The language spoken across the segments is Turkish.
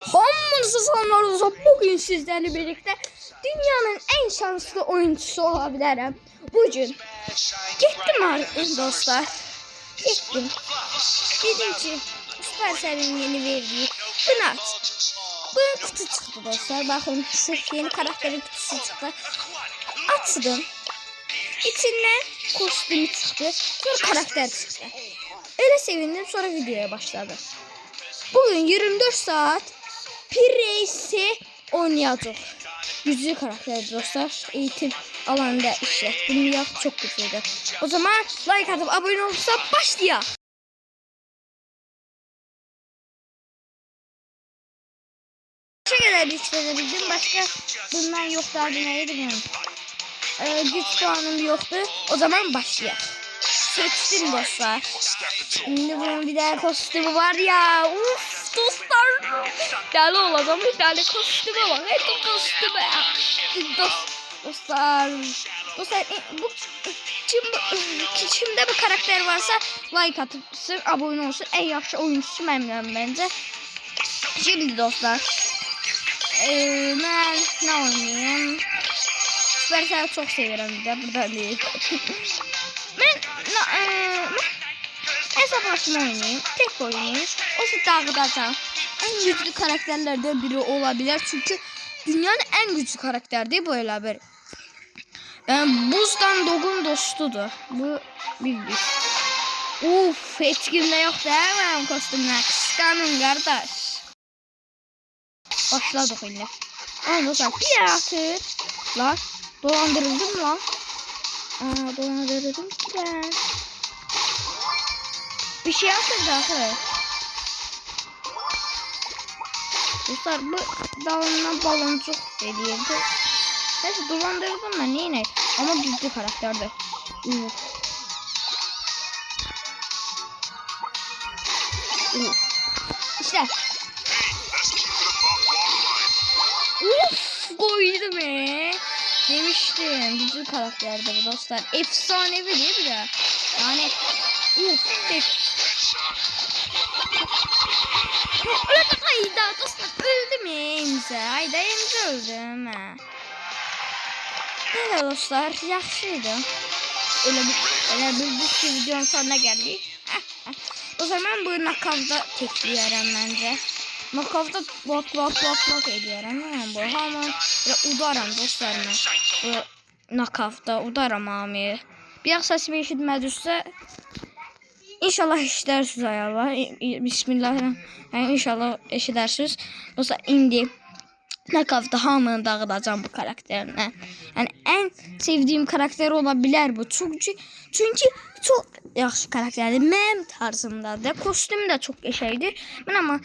Hamınızı sanlarınızda bugün sizlerle birlikte dünyanın en şanslı oyuncusu olabilirim. Bugün gittim dostlar. Gittim. Dedim ki Supercell'in yeni verdiği Knut. Bu kutu çıktı dostlar. Bakın şu yeni karakterin kutusu çıktı. Açtım. İçinden kostümü çıktı. Sonra karakter çıktı. Öyle sevindim, sonra videoya başladım. Bugün 24 saat Price'i oynayacak. Güçlü karakter dostlar. Eğitim alanında işlettim. Ya çok güçlüydü. O zaman like atıp abone olursa başlayalım. Başka kadar yükseltebildim. Başka bundan yoktu, adı neydi bilmiyorum. Güç puanım yoktu. O zaman başlayalım. Seçtim dostlar. Şimdi bunun bir daha kostümü var ya. Uf dostlar. Deli olacağım. Deli kostüme bak. Hep bu kostüme. Dostlar. Bu kimde bu karakter varsa like atıp abone olsun. En yaxşı oyuncusu mənim bence. Şimdi dostlar. Ben ne oynayayım? Supercell'i çok seviyorum. Burada değil. Ben hesaplaşma oynayayım. Tek oynayayım. O sizi dağıtacağım. En güçlü karakterlerden biri olabilir. Çünkü dünyanın en güçlü karakteri bu olabilir. Buzdan Dog'un dostudur. Bu bildik. Uf, etkinle yok değil mi kostümler? Kıskanın kardeş. Başladık yine. Dostlar bir atır. Lan dolandırıldım lan. Dolandırıldım ki ben. Bir şey atırdı arkadaşlar. Dostlar bu dalından baloncuk dediğimde. Neyse dolandırdım ben yine. Ama güçlü karakterdi. İşte. Koydum demiştim. Güçlü karakterdi bu dostlar. Efsanevi değil mi? Yani tek. Öldü Ayda dostlar. Öldü mü Emze? Ayda Emze öldü mü? Evet dostlar. Yaxşıydı. Öyle bir videonun sonuna geldik. O zaman bu nakavda tekliyorum bence. Nakavda bak ediyorum. Bu hemen udaram dostlarım. Bu nakavda udaram ami. Bir sesimi eşitmədiysə İnşallah eşidərsiniz ayarlar. Bismillahirrahmanirrahim. İnşallah eşidərsiniz. Dostlar indi nakavda hamını dağıdacağım bu karakterine. Yani en sevdiğim karakter olabilir bu. Çünkü çok yaxşı karakterdir. Mənim tarzımdadır. Kostüm de çok geçeydi. Ben ama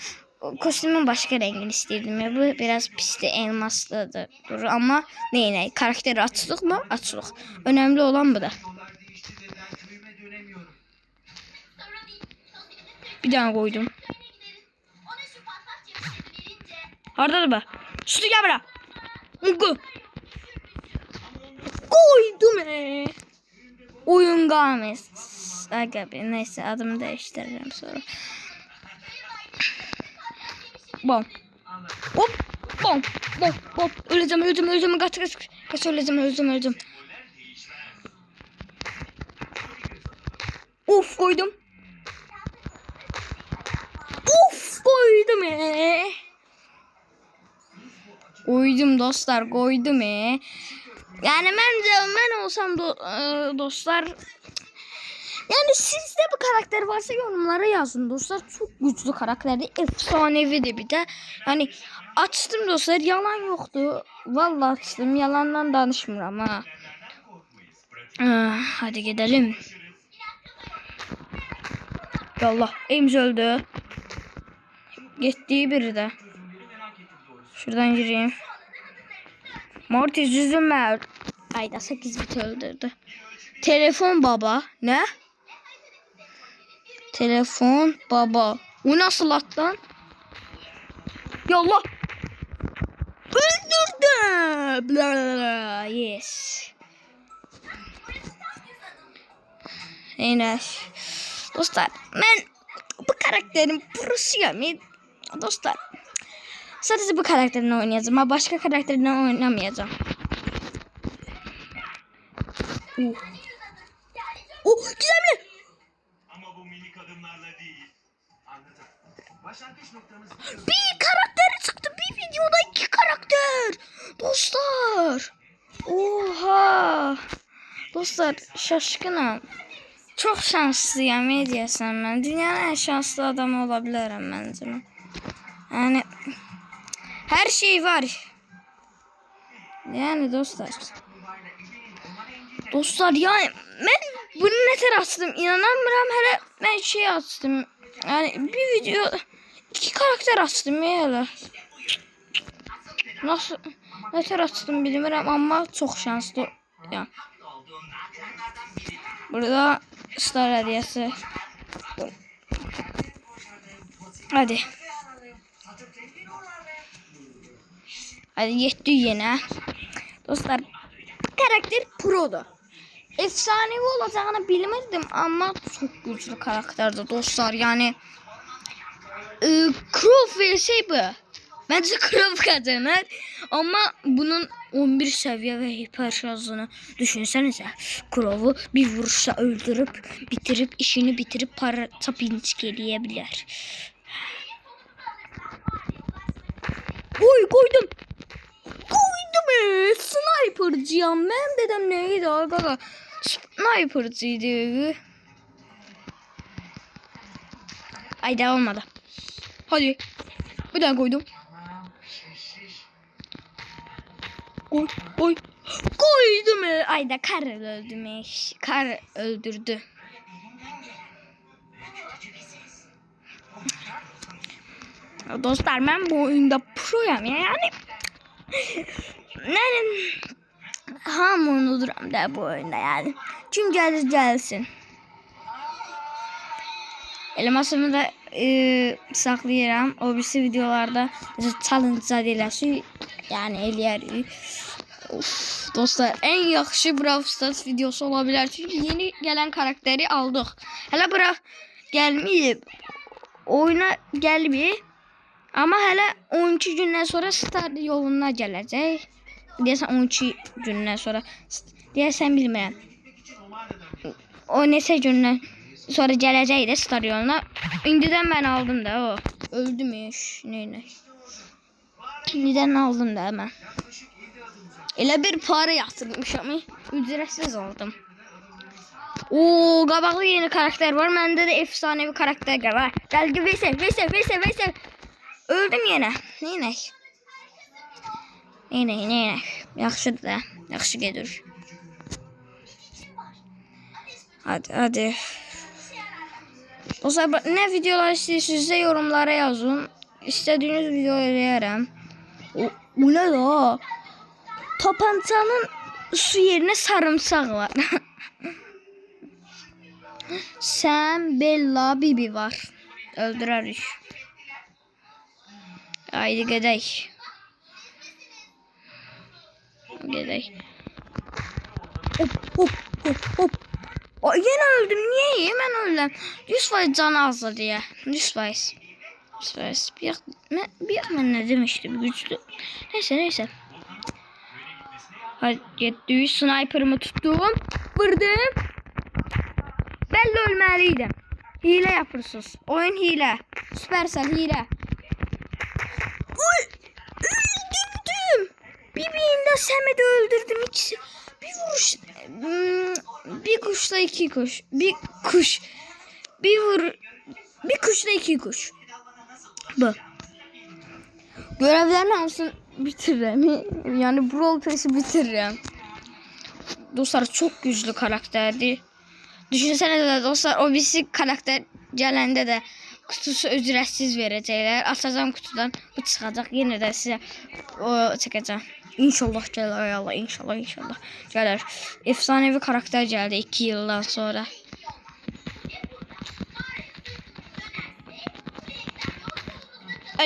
kostümün başka rengini istedim. Bu biraz pisti, elmaslıdır. Ama neyine karakteri açtık mı? Açtık. Önemli olan bu da. Bir tane koydum. Hardadır be? Sütü gel bura. Koydum Oyun games. Neyse adımı değiştireceğim sonra. Bom. Hop. Bom. Öleceğim. Kaç öleceğim. Uf koydum. Koydum dostlar, koydum Yani ben olsam dostlar. Yani sizde bu karakter varsa yorumlara yazın dostlar. Çok güçlü karakterdi. Efsanevi de bir de. Yani açtım dostlar, yalan yoktu. Vallahi açtım, yalandan danışmıyorum ha. Hadi gidelim. Yallah Ames öldü. Gittiği biri de. Şuradan gireyim. Mortis yüzüme. Ayda 8 bit öldürdü. Telefon baba. Ne? Telefon baba. O nasıl at lan? Yallah. Öldürdü. Bla yes. Yine. Dostlar ben bu karakterin prosuyum. Dostlar. Sadece bu karakterini oynayacağım ama başka karakterini oynamayacağım. Güzel. Ama bu minik adımlarla değil. Anladım. Başlangıç noktamız Bir karakter çıktı. Bir videoda 2 karakter. Dostlar. Oha. Dostlar şaşkınım. Çok şanslıyım. Ne diyesem ben. Dünyanın en şanslı adamı olabilirim bence. Yani her şey var. Yani dostlar. Dostlar yani ben bunu neler açtım inanamıyorum. Hele ben şey açtım. Yani bir video 2 karakter açtım ya hele. Nasıl neler açtım bilmiyorum ama çok şanslı ya. Burada star hediyesi. Hadi. Hadi yetti yine. Dostlar karakter pro'da. Efsanevi olacağını bilmirdim ama çok güçlü karakterdi dostlar. Yani Crow vs bu. Bence Crow kazanır ama bunun 11 seviye ve hiper şarjını düşünsenize. Crow'u bir vuruşla öldürüp işini bitirip para tapinç geleyebilir. Oy koydum. Sniper'cıyam ben dedim neydi arkadaşlar. Sniper'cıydı. Ayda olmadı. Hadi. Bir daha koydum. Koy. Koydum. Ayda kar öldü. Kar öldürdü. Dostlar ben bu oyunda proyam ya yani. Hamur duram da bu oyunda yani. Kim gelsin. Elmasımı da saklayıram. O birisi videolarda challenge ediləsi yani eləyərik. Dostlar en yaxşı Brawl Stars videosu olabilir. Çünkü yeni gelen karakteri aldık. Hele bura gelmeyip oyuna gelmeyip ama hele 12 gündən sonra Star yoluna gələcək. Deyəsən 12 gündən sonra. Deyəsən bilmirəm. O neçə gündən sonra gələcəkdir Star yoluna. İndidən mən aldım da o. Öldümüş. Neynə? İndidən aldım da mən. Elə bir para yatırmışam. Ücretsiz aldım. Oo, qabaqlı yeni karakter var. Məndə də efsanevi karakter var. Gəldi Veysel. Öldüm yenə. Neynək? Yaxşıdır da. Yaxşı gedir. Hadi. O zaman ne videolar istiyorsunuzsa yorumlara yazın. İstediğiniz video eləyərəm. O ne da? Tapancanın su yerine sarımsak var. Sam, Bella, Bibi var. Öldürərik. Haydi gedək. Hop. Yine öldüm. Niye? Hemen öldüm. 100% canı azdı diye. 100%. Bir ben ne demiştim? Güçlü. Neyse. Hadi gitti. Sniper'ımı tuttum. Vurdum. Ben de ölmeliydim. Hile yapırsınız. Oyun hile. Süpersel hile. Öldürdüm. Birbirinden Sam'i de öldürdüm. İkisi. Bir vuruş. Bir kuşla 2 kuş. Bir kuşla 2 kuş. Bu. Görevlerin hamısını bitiririm. Yani Brawl Pass'i bitiririm. Dostlar çok güçlü karakterdi. Düşünsenize dostlar o birisi karakter gələndə də kutusu ücretsiz verəcəklər. Açacağım kutudan bu çıxacaq. Yenə də sizə o çəkəcəm. İnşallah gəlir Allah. İnşallah gəlir. Efsanevi karakter gəldi 2 yıldan sonra.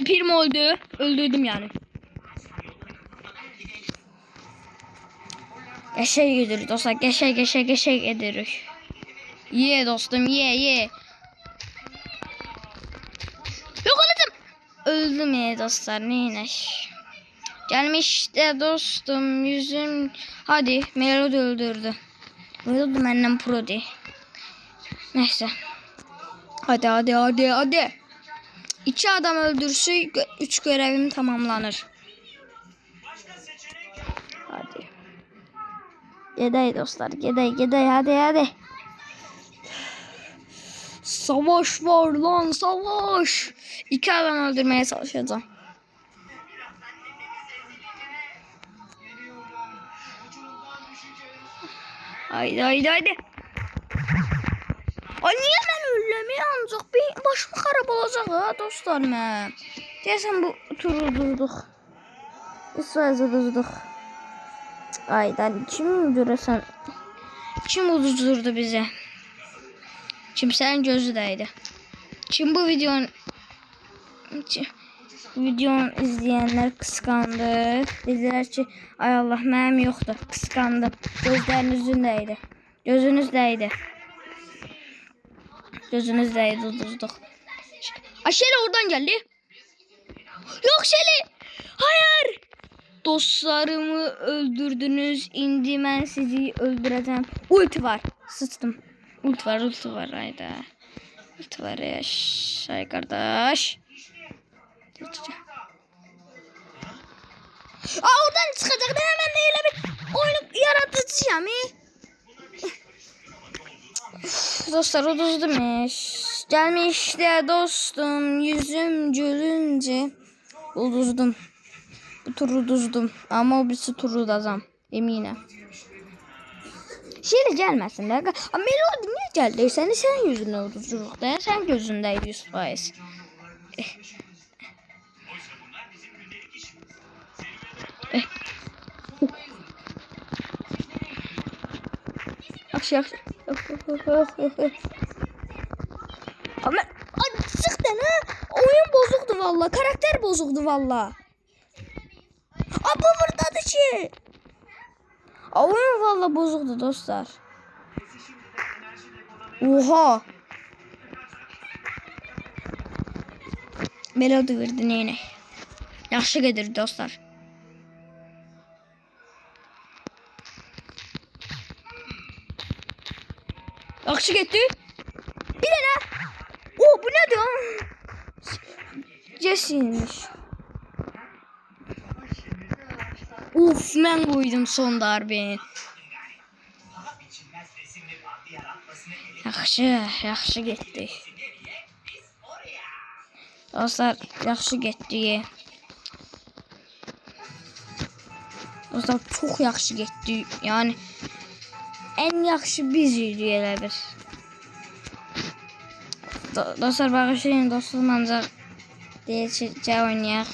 Primo öldü. Öldürdüm yani. Geçey gidiyoruz dostlar. Geçey gidiyoruz. Ye dostum ye. Yok oğlum. öldüm ya dostlar. Neymiş? Gelmiş de dostum yüzüm. Hadi Melody öldürdü. Melody benden pro değil. Neyse. Hadi. 2 adam öldürse 3 görevim tamamlanır. Hadi. Geday dostlar. Geday hadi. Savaş var lan savaş. 2 adam öldürmeye çalışacağım. Haydi. Ay niye ben ölmeye ancak bir başım xarab olacak ha dostlar mən. Deyəsən bu turu durduk. İsvazı durduk. Aydan kim görəsən? Kim uduzdurdu bize? Kimsenin gözü değdi. Kim bu videonun izleyenler kıskandı. Dediler ki ay Allah mənim yoktu. Kıskandım. Gözlerinizin değdi. Gözünüz değdi. Gözünüz değdi uduzduk. Ay Şeli oradan geldi. Yok Şeli. Hayır. Dostlarımı öldürdünüz. İndi mən sizi öldüreceğim. Ulti var. Sıçtım. Ulti var hayda. Ulti var yaş. Ay kardeş. Oradan çıkacak. Ben hemen de öyle bir oyunu yaratacağım. Dostlar uduzdum. Gelmiş de dostum yüzüm gülünce uduzdum. Bu turu uduzdum. Ama o birisi turu udacağım. Eminim. Şöyle gelmesin de. Melody niye geldi? Sen yüzüne uduzculuk da. Sen gözündeydi 100%. Aşağı. Ama çıktın ha. Oyun bozuktu valla. Karakter bozuktu valla. Bu buradadır ki. Oyun valla bozuktu dostlar. Oha. Melody verdi neyine. Yaxşı gedir dostlar. Yaxşı getdi. Bir dənə. Bu nədir? Jesse'ymiş. Mən qoydum son darbeni. Yaxşı getdi. Dostlar, yaxşı getdi. Dostlar, çox yaxşı getdi. Yəni en yaxşı biz idi elə bir. Dostlar bağışlayın dostum ancaq deyəcək oynayaq.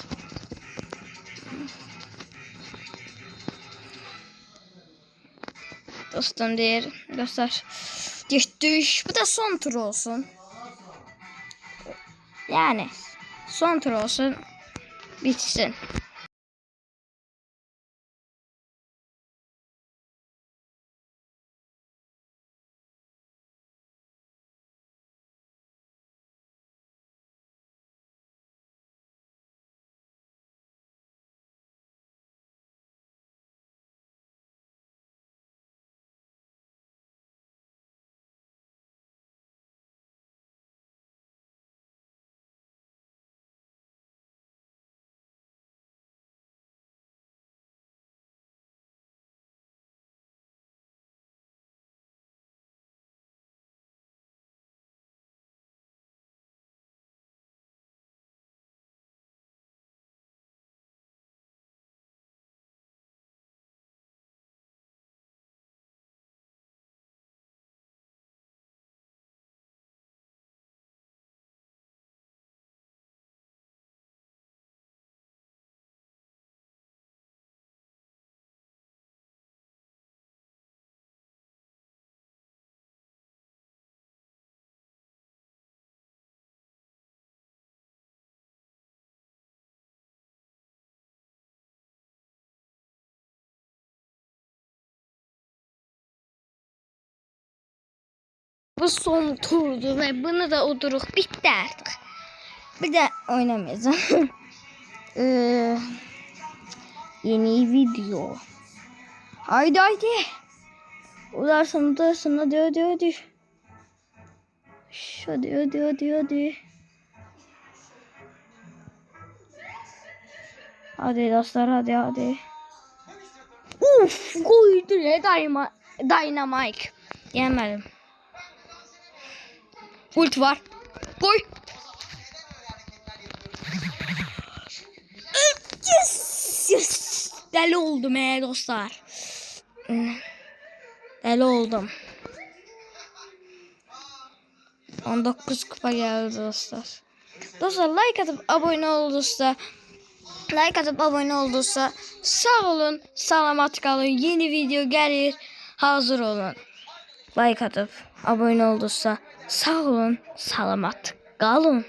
Dostum deyir. Dostlar getdik. Bu da son tur olsun. Yani son tur olsun. Bitsin. Bu son turdu ve bunu da uduruq. Bitti artık. Bir de oynamayacağım. Yeni video. Haydi. Uzarsın hadi. Hadi. Hadi dostlar hadi. Uf, koydu ya Dynamite. Yemedim. Ult var. Koy. Yes. Deli oldum dostlar. Deli oldum. 19 kupa geldi dostlar. Dostlar like atıp abone olduysa sağ olun, selamat kalın. Yeni video gelir, hazır olun. Like atıp abone olduysa sağ olun, selamat kalın.